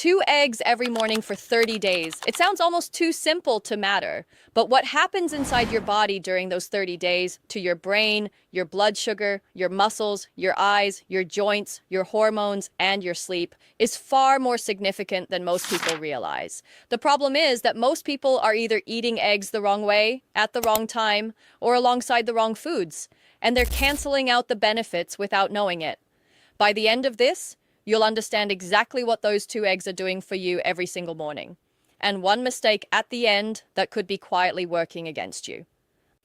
2 eggs every morning for 30 days. It sounds almost too simple to matter. But what happens inside your body during those 30 days to your brain, your blood sugar, your muscles, your eyes, your joints, your hormones, and your sleep is far more significant than most people realize. The problem is that most people are either eating eggs the wrong way, at the wrong time, or alongside the wrong foods, and they're canceling out the benefits without knowing it. By the end of this, you'll understand exactly what those 2 eggs are doing for you every single morning. And one mistake at the end that could be quietly working against you.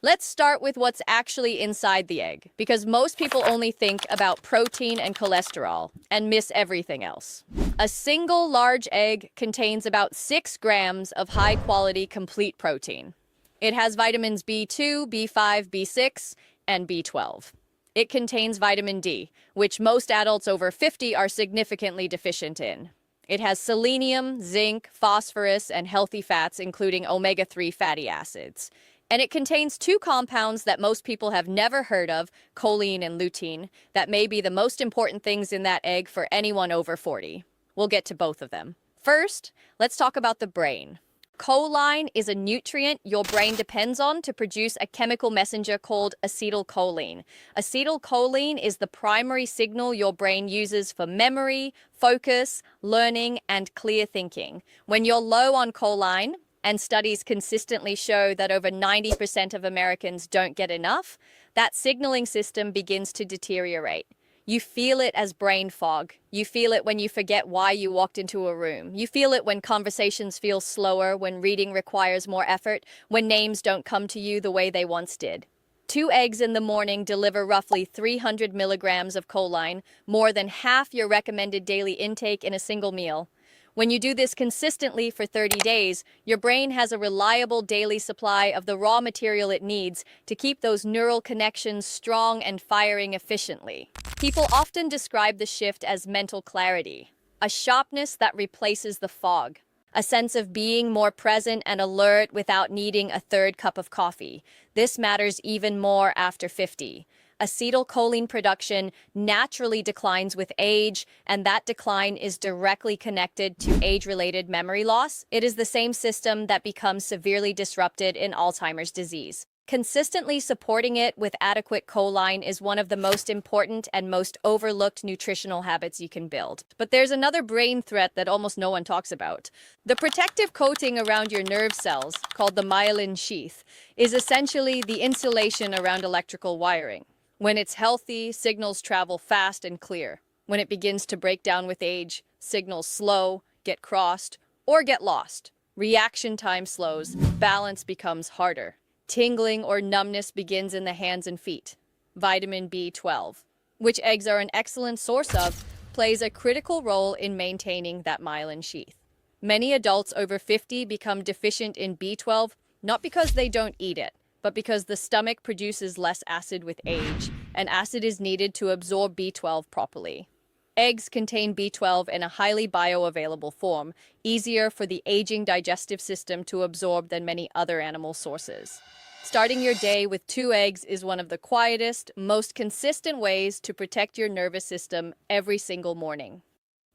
Let's start with what's actually inside the egg, because most people only think about protein and cholesterol and miss everything else. A single large egg contains about 6 grams of high-quality complete protein. It has vitamins B2, B5, B6, and B12. It contains vitamin D, which most adults over 50 are significantly deficient in. It has selenium, zinc, phosphorus, and healthy fats, including omega-3 fatty acids. And it contains 2 compounds that most people have never heard of, choline and lutein, that may be the most important things in that egg for anyone over 40. We'll get to both of them. First, let's talk about the brain. Choline is a nutrient your brain depends on to produce a chemical messenger called acetylcholine. Acetylcholine is the primary signal your brain uses for memory, focus, learning, and clear thinking. When you're low on choline, and studies consistently show that over 90% of Americans don't get enough, that signaling system begins to deteriorate. You feel it as brain fog. You feel it when you forget why you walked into a room. You feel it when conversations feel slower, when reading requires more effort, when names don't come to you the way they once did. 2 eggs in the morning deliver roughly 300 milligrams of choline, more than half your recommended daily intake in a single meal. When you do this consistently for 30 days, your brain has a reliable daily supply of the raw material it needs to keep those neural connections strong and firing efficiently. People often describe the shift as mental clarity, a sharpness that replaces the fog, a sense of being more present and alert without needing a 3rd cup of coffee. This matters even more after 50. Acetylcholine production naturally declines with age, and that decline is directly connected to age-related memory loss. It is the same system that becomes severely disrupted in Alzheimer's disease. Consistently supporting it with adequate choline is one of the most important and most overlooked nutritional habits you can build. But there's another brain threat that almost no one talks about. The protective coating around your nerve cells, called the myelin sheath, is essentially the insulation around electrical wiring. When it's healthy, signals travel fast and clear. When it begins to break down with age, signals slow, get crossed, or get lost. Reaction time slows, balance becomes harder. Tingling or numbness begins in the hands and feet. Vitamin B12, which eggs are an excellent source of, plays a critical role in maintaining that myelin sheath. Many adults over 50 become deficient in B12, not because they don't eat it, but because the stomach produces less acid with age, and acid is needed to absorb B12 properly. Eggs contain B12 in a highly bioavailable form, easier for the aging digestive system to absorb than many other animal sources. Starting your day with 2 eggs is one of the quietest, most consistent ways to protect your nervous system every single morning.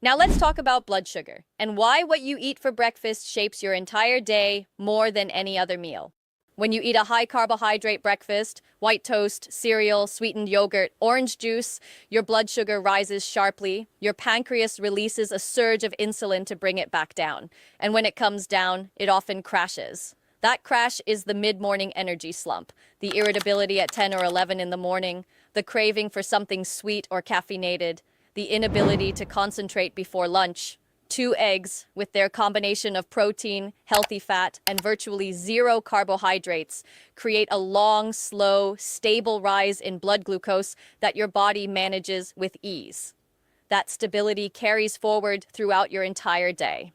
Now let's talk about blood sugar, and why what you eat for breakfast shapes your entire day more than any other meal. When you eat a high-carbohydrate breakfast, white toast, cereal, sweetened yogurt, orange juice, your blood sugar rises sharply. Your pancreas releases a surge of insulin to bring it back down. And when it comes down, it often crashes. That crash is the mid-morning energy slump, the irritability at 10 or 11 in the morning, the craving for something sweet or caffeinated, the inability to concentrate before lunch. 2 eggs, with their combination of protein, healthy fat, and virtually 0 carbohydrates, create a long, slow, stable rise in blood glucose that your body manages with ease. That stability carries forward throughout your entire day.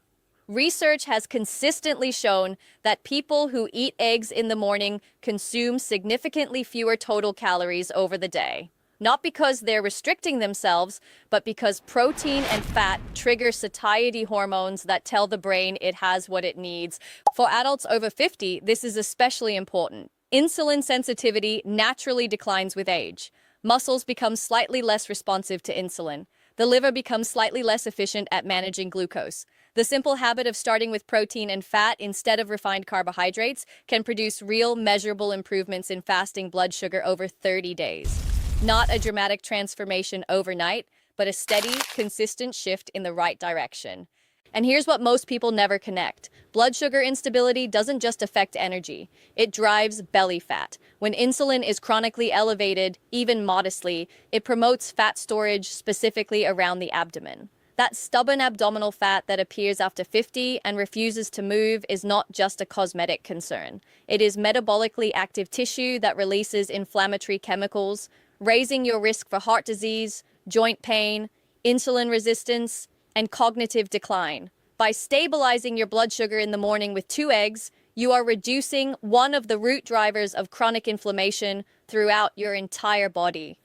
Research has consistently shown that people who eat eggs in the morning consume significantly fewer total calories over the day. Not because they're restricting themselves, but because protein and fat trigger satiety hormones that tell the brain it has what it needs. For adults over 50, this is especially important. Insulin sensitivity naturally declines with age. Muscles become slightly less responsive to insulin. the liver becomes slightly less efficient at managing glucose. The simple habit of starting with protein and fat instead of refined carbohydrates can produce real, measurable improvements in fasting blood sugar over 30 days. Not a dramatic transformation overnight, but a steady, consistent shift in the right direction. And here's what most people never connect. Blood sugar instability doesn't just affect energy. It drives belly fat. When insulin is chronically elevated, even modestly, it promotes fat storage specifically around the abdomen. That stubborn abdominal fat that appears after 50 and refuses to move is not just a cosmetic concern. It is metabolically active tissue that releases inflammatory chemicals, raising your risk for heart disease, joint pain, insulin resistance, and cognitive decline. By stabilizing your blood sugar in the morning with 2 eggs, you are reducing one of the root drivers of chronic inflammation throughout your entire body.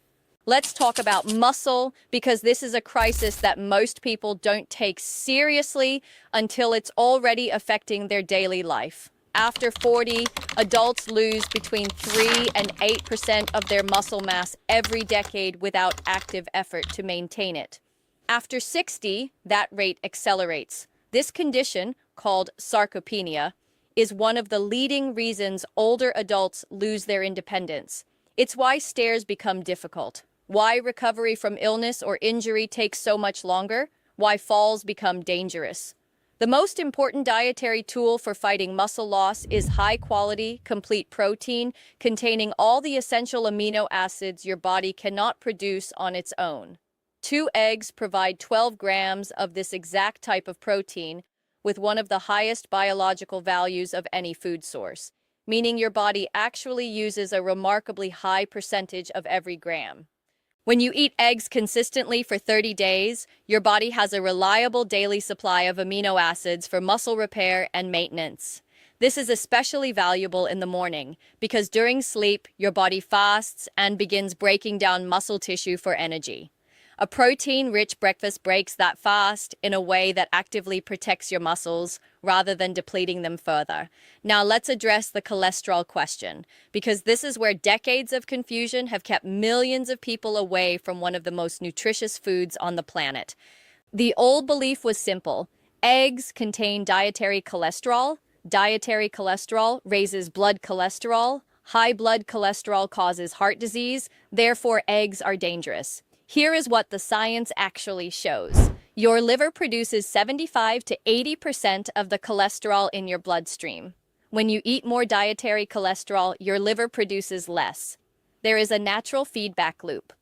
Let's talk about muscle, because this is a crisis that most people don't take seriously until it's already affecting their daily life. After 40, adults lose between 3 and 8% of their muscle mass every decade without active effort to maintain it. After 60, that rate accelerates. This condition, called sarcopenia, is one of the leading reasons older adults lose their independence. It's why stairs become difficult, why recovery from illness or injury takes so much longer, why falls become dangerous. The most important dietary tool for fighting muscle loss is high-quality, complete protein containing all the essential amino acids your body cannot produce on its own. 2 eggs provide 12 grams of this exact type of protein, with one of the highest biological values of any food source, meaning your body actually uses a remarkably high percentage of every gram. When you eat eggs consistently for 30 days, your body has a reliable daily supply of amino acids for muscle repair and maintenance. This is especially valuable in the morning because during sleep, your body fasts and begins breaking down muscle tissue for energy. A protein-rich breakfast breaks that fast in a way that actively protects your muscles rather than depleting them further. Now let's address the cholesterol question, because this is where decades of confusion have kept millions of people away from one of the most nutritious foods on the planet. The old belief was simple. Eggs contain dietary cholesterol. Dietary cholesterol raises blood cholesterol. High blood cholesterol causes heart disease. Therefore, eggs are dangerous. Here is what the science actually shows. Your liver produces 75 to 80% of the cholesterol in your bloodstream. When you eat more dietary cholesterol, your liver produces less. There is a natural feedback loop.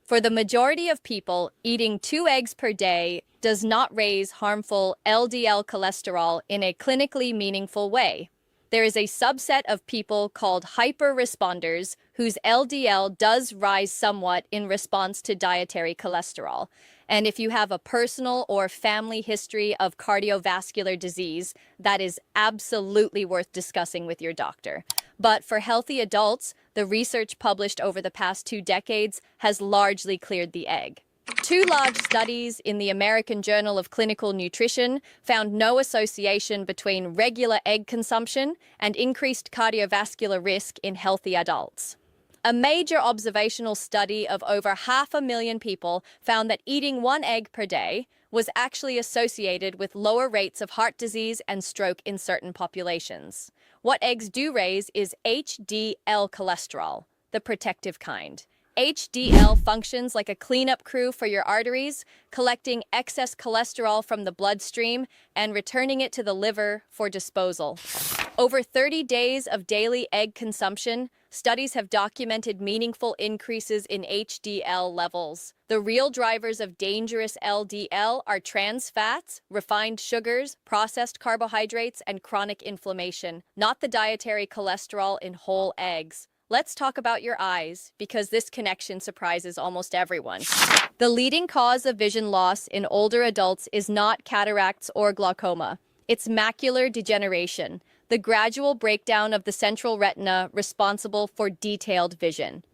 For the majority of people, eating 2 eggs per day does not raise harmful LDL cholesterol in a clinically meaningful way. There is a subset of people called hyper-responders whose LDL does rise somewhat in response to dietary cholesterol. And if you have a personal or family history of cardiovascular disease, that is absolutely worth discussing with your doctor. But for healthy adults, the research published over the past 2 decades has largely cleared the egg. 2 large studies in the American Journal of Clinical Nutrition found no association between regular egg consumption and increased cardiovascular risk in healthy adults. A major observational study of over 500,000 people found that eating 1 egg per day was actually associated with lower rates of heart disease and stroke in certain populations. What eggs do raise is HDL cholesterol, the protective kind. HDL functions like a cleanup crew for your arteries, collecting excess cholesterol from the bloodstream and returning it to the liver for disposal. Over 30 days of daily egg consumption, studies have documented meaningful increases in HDL levels. The real drivers of dangerous LDL are trans fats, refined sugars, processed carbohydrates, and chronic inflammation, not the dietary cholesterol in whole eggs. Let's talk about your eyes, because this connection surprises almost everyone. The leading cause of vision loss in older adults is not cataracts or glaucoma. It's macular degeneration, the gradual breakdown of the central retina responsible for detailed vision.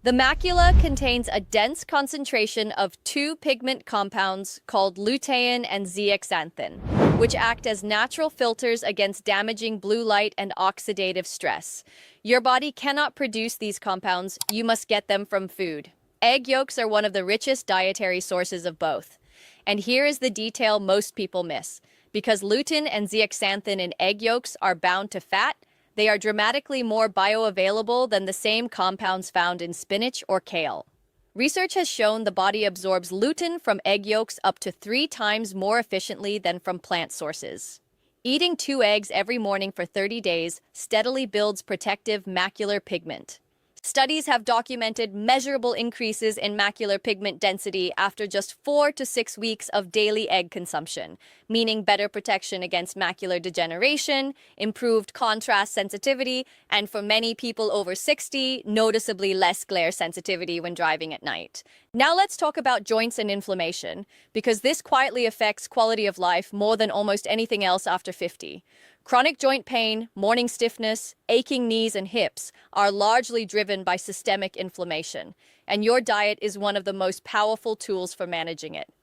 The macula contains a dense concentration of 2 pigment compounds called lutein and zeaxanthin, which act as natural filters against damaging blue light and oxidative stress. Your body cannot produce these compounds, you must get them from food. Egg yolks are one of the richest dietary sources of both. And here is the detail most people miss. Because lutein and zeaxanthin in egg yolks are bound to fat, they are dramatically more bioavailable than the same compounds found in spinach or kale. Research has shown the body absorbs lutein from egg yolks up to 3 times more efficiently than from plant sources. Eating 2 eggs every morning for 30 days steadily builds protective macular pigment. Studies have documented measurable increases in macular pigment density after just 4 to 6 weeks of daily egg consumption, meaning better protection against macular degeneration, improved contrast sensitivity, and for many people over 60, noticeably less glare sensitivity when driving at night. Now let's talk about joints and inflammation, because this quietly affects quality of life more than almost anything else after 50. Chronic joint pain, morning stiffness, aching knees and hips are largely driven by systemic inflammation, and your diet is one of the most powerful tools for managing it.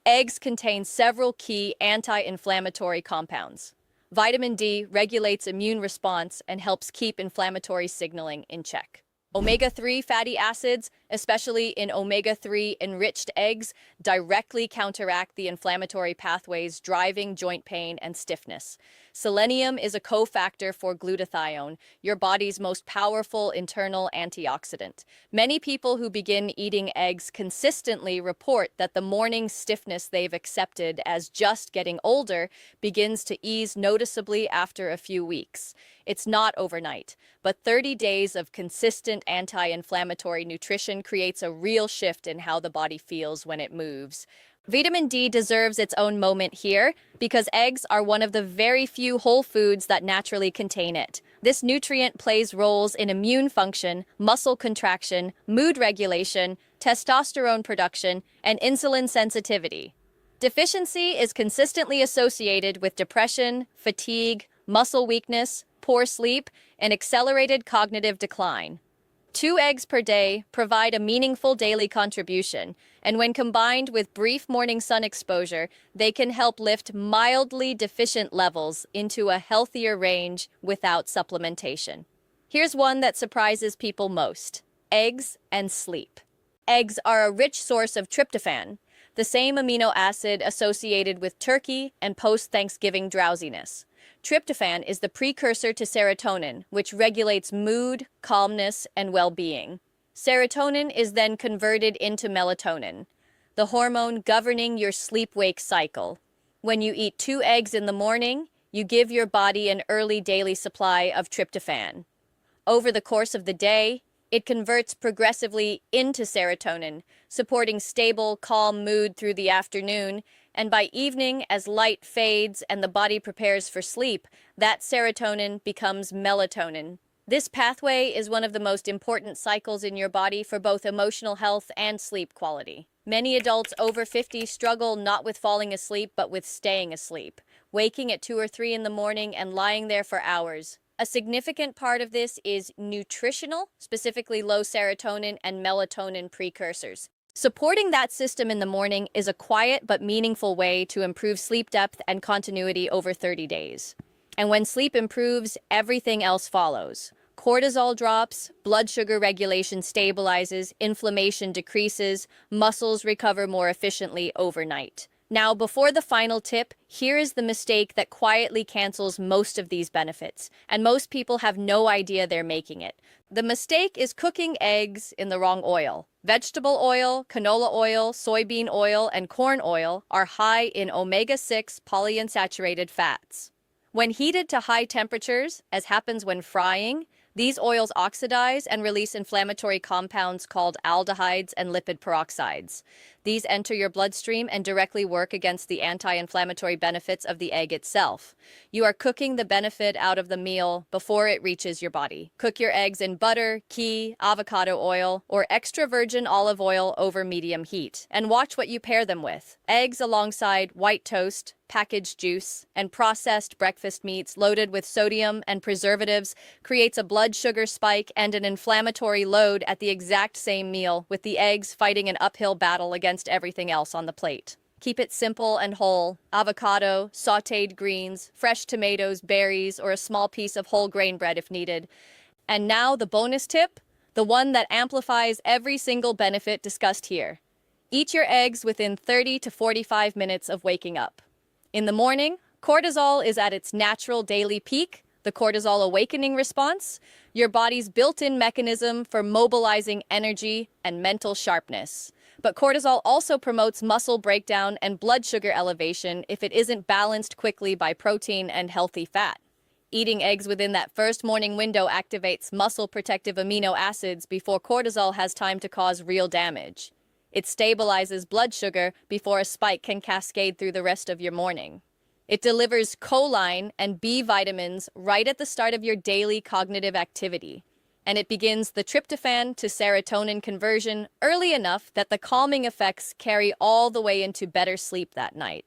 Eggs contain several key anti-inflammatory compounds. Vitamin D regulates immune response and helps keep inflammatory signaling in check. Omega-3 fatty acids, especially in omega-3 enriched eggs, directly counteract the inflammatory pathways driving joint pain and stiffness. Selenium is a cofactor for glutathione, your body's most powerful internal antioxidant. Many people who begin eating eggs consistently report that the morning stiffness they've accepted as just getting older begins to ease noticeably after a few weeks. It's not overnight, but 30 days of consistent anti-inflammatory nutrition creates a real shift in how the body feels when it moves. Vitamin D deserves its own moment here because eggs are one of the very few whole foods that naturally contain it. This nutrient plays roles in immune function, muscle contraction, mood regulation, testosterone production, and insulin sensitivity. Deficiency is consistently associated with depression, fatigue, muscle weakness, poor sleep, and accelerated cognitive decline. 2 eggs per day provide a meaningful daily contribution, and when combined with brief morning sun exposure, they can help lift mildly deficient levels into a healthier range without supplementation. Here's one that surprises people most: eggs and sleep. Eggs are a rich source of tryptophan, the same amino acid associated with turkey and post-Thanksgiving drowsiness. Tryptophan is the precursor to serotonin, which regulates mood, calmness, and well-being. Serotonin is then converted into melatonin, the hormone governing your sleep-wake cycle. When you eat 2 eggs in the morning, you give your body an early daily supply of tryptophan. Over the course of the day, it converts progressively into serotonin, supporting stable, calm mood through the afternoon, and by evening, as light fades and the body prepares for sleep, that serotonin becomes melatonin. This pathway is one of the most important cycles in your body for both emotional health and sleep quality. Many adults over 50 struggle not with falling asleep, but with staying asleep, waking at 2 or 3 in the morning and lying there for hours. A significant part of this is nutritional, specifically low serotonin and melatonin precursors. Supporting that system in the morning is a quiet but meaningful way to improve sleep depth and continuity over 30 days. And when sleep improves, everything else follows. Cortisol drops, blood sugar regulation stabilizes, inflammation decreases, muscles recover more efficiently overnight. Now, before the final tip, here is the mistake that quietly cancels most of these benefits, and most people have no idea they're making it. The mistake is cooking eggs in the wrong oil. Vegetable oil, canola oil, soybean oil, and corn oil are high in omega-6 polyunsaturated fats. When heated to high temperatures, as happens when frying, these oils oxidize and release inflammatory compounds called aldehydes and lipid peroxides. These enter your bloodstream and directly work against the anti-inflammatory benefits of the egg itself. You are cooking the benefit out of the meal before it reaches your body. Cook your eggs in butter, ghee, avocado oil, or extra virgin olive oil over medium heat, and watch what you pair them with. Eggs alongside white toast, packaged juice, and processed breakfast meats loaded with sodium and preservatives creates a blood sugar spike and an inflammatory load at the exact same meal, with the eggs fighting an uphill battle against everything else on the plate. Keep it simple and whole: avocado, sautéed greens, fresh tomatoes, berries, or a small piece of whole grain bread if needed. And now the bonus tip: the one that amplifies every single benefit discussed here. Eat your eggs within 30 to 45 minutes of waking up. In the morning, cortisol is at its natural daily peak, the cortisol awakening response, your body's built-in mechanism for mobilizing energy and mental sharpness. But cortisol also promotes muscle breakdown and blood sugar elevation if it isn't balanced quickly by protein and healthy fat. Eating eggs within that first morning window activates muscle protective amino acids before cortisol has time to cause real damage. It stabilizes blood sugar before a spike can cascade through the rest of your morning. It delivers choline and B vitamins right at the start of your daily cognitive activity. And it begins the tryptophan to serotonin conversion early enough that the calming effects carry all the way into better sleep that night.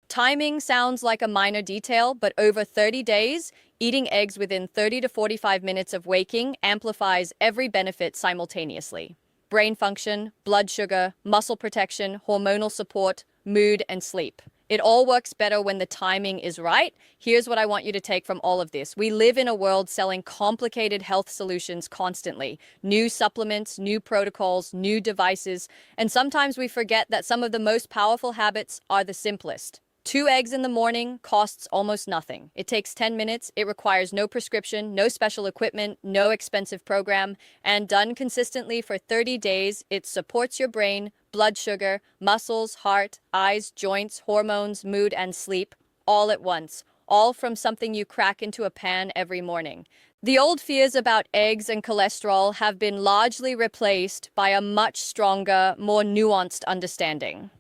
Timing sounds like a minor detail, but over 30 days, eating eggs within 30 to 45 minutes of waking amplifies every benefit simultaneously. Brain function, blood sugar, muscle protection, hormonal support, mood, and sleep. It all works better when the timing is right. Here's what I want you to take from all of this. We live in a world selling complicated health solutions constantly. New supplements, new protocols, new devices. And sometimes we forget that some of the most powerful habits are the simplest. 2 eggs in the morning costs almost nothing. It takes 10 minutes, it requires no prescription, no special equipment, no expensive program, and done consistently for 30 days, it supports your brain, blood sugar, muscles, heart, eyes, joints, hormones, mood, and sleep, all at once, all from something you crack into a pan every morning. The old fears about eggs and cholesterol have been largely replaced by a much stronger, more nuanced understanding.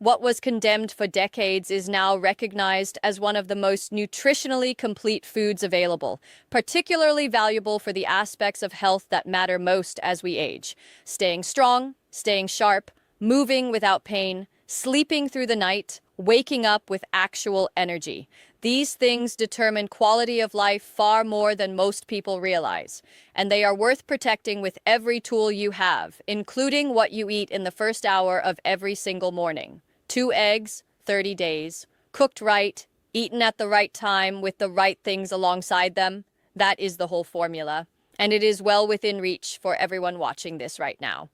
What was condemned for decades is now recognized as one of the most nutritionally complete foods available, particularly valuable for the aspects of health that matter most as we age. Staying strong, staying sharp, moving without pain, sleeping through the night, waking up with actual energy. These things determine quality of life far more than most people realize, and they are worth protecting with every tool you have, including what you eat in the first hour of every single morning. 2 eggs, 30 days, cooked right, eaten at the right time with the right things alongside them. That is the whole formula, and it is well within reach for everyone watching this right now.